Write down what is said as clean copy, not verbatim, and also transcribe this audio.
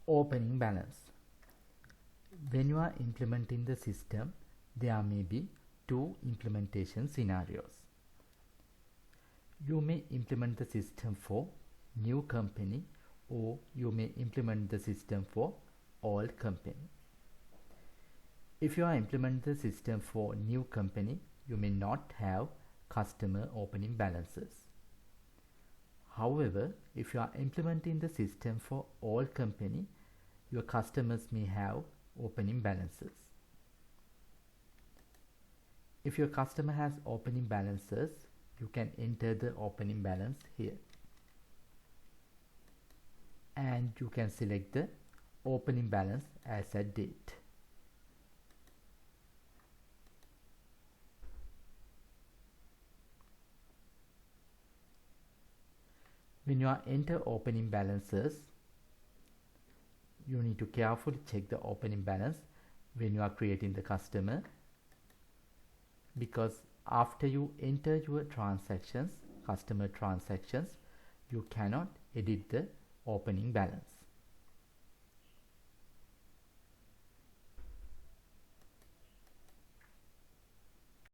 Opening balance. When you are implementing the system, there may be two implementation scenarios. You may implement the system for new company, or you may implement the system for old company. If you are implementing the system for new company, you may not have customer opening balances. However, if you are implementing the system for old company, your customers may have opening balances. If your customer has opening balances, you can enter the opening balance here, and you can select the opening balance as a date. When you are enter opening balances, you need to carefully check the opening balance when you are creating the customer, because after you enter your transactions, customer transactions, you cannot edit the opening balance.